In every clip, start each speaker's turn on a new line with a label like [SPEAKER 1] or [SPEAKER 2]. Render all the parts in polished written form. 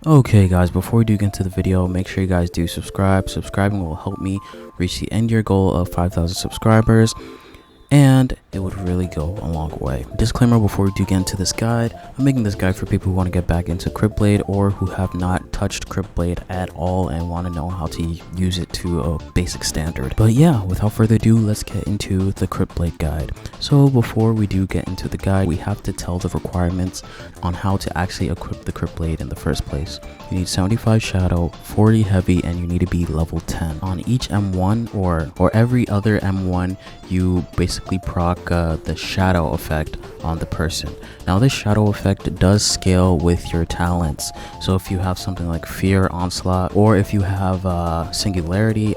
[SPEAKER 1] Okay guys, before we do get into the video, make sure you guys do subscribe. Subscribing will help me reach the end year goal of 5,000 subscribers, and it would really go a long way. Disclaimer before we do get into this guide: I'm making this guide for people who want to get back into Crypt Blade or who have not touched Crypt Blade at all and want to know how to use it to a basic standard. But yeah, without further ado, let's get into the Crypt Blade guide. So before we do get into the guide, we have to tell the requirements on how to actually equip the Crypt Blade in the first place. You need 75 shadow, 40 heavy, and you need to be level 10. On each M1 or every other M1, you basically proc the shadow effect on the person. Now this shadow effect does scale with your talents, so if you have something like fear, onslaught, or if you have singularity,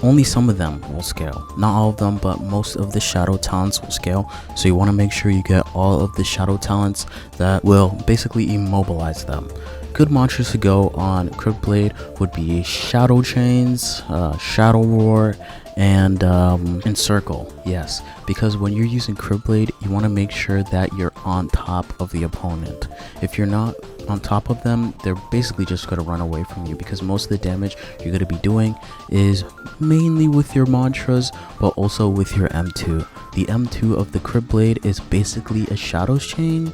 [SPEAKER 1] only some of them will scale. Not all of them, but most of the shadow talents will scale, so you want to make sure you get all of the shadow talents that will basically immobilize them. Good mantras to go on Crypt Blade would be Shadow Chains, Shadow Roar, and Encircle. Yes, because when you're using Crypt Blade, you want to make sure that you're on top of the opponent. If you're not on top of them, they're basically just going to run away from you, because most of the damage you're going to be doing is mainly with your mantras, but also with your M2. The M2 of the Crypt Blade is basically a Shadow Chain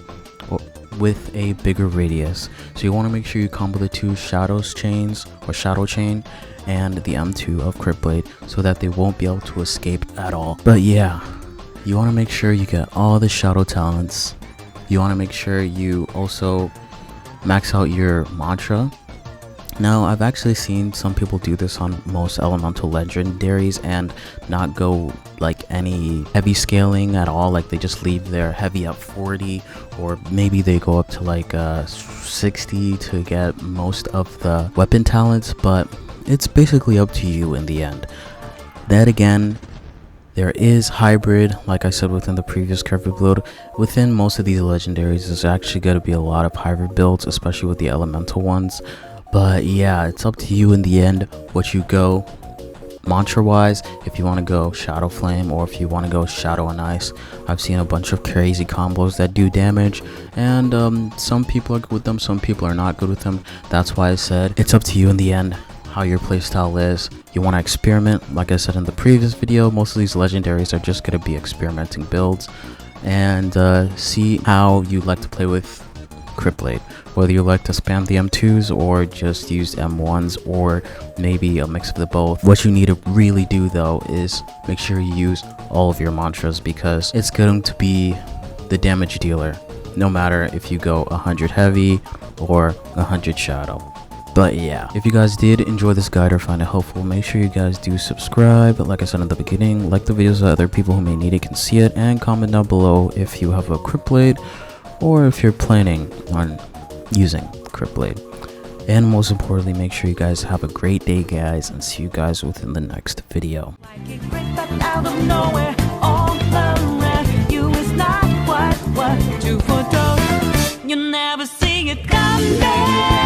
[SPEAKER 1] with a bigger radius, so you want to make sure you combo the two Shadows Chains or Shadow Chain and the M2 of Crypt Blade so that they won't be able to escape at all. But yeah, you want to make sure you get all the shadow talents. You want to make sure you also max out your mantra. Now, I've actually seen some people do this on most elemental legendaries and not go like any heavy scaling at all. Like they just leave their heavy at 40, or maybe they go up to like 60 to get most of the weapon talents, but it's basically up to you in the end. Then again, there is hybrid, like I said within the previous Crypt Blade. Within most of these legendaries, there's actually going to be a lot of hybrid builds, especially with the elemental ones. But yeah, it's up to you in the end what you go mantra wise. If you want to go Shadow Flame or if you want to go Shadow and Ice, I've seen a bunch of crazy combos that do damage, and some people are good with them, some people are not good with them. That's why I said it's up to you in the end how your playstyle is. You want to experiment. Like I said in the previous video, most of these legendaries are just going to be experimenting builds, and see how you like to play with Crypt Blade, whether you like to spam the M2s or just use M1s, or maybe a mix of the both. What you need to really do though is make sure you use all of your mantras, because it's going to be the damage dealer no matter if you go 100 heavy or 100 shadow. But yeah, if you guys did enjoy this guide or find it helpful, make sure you guys do subscribe. Like I said in the beginning, like the videos so other people who may need it can see it, and comment down below if you have a Crypt Blade or if you're planning on using Crypt Blade. And most importantly, make sure you guys have a great day, guys, and see you guys within the next video.
[SPEAKER 2] You never see it coming.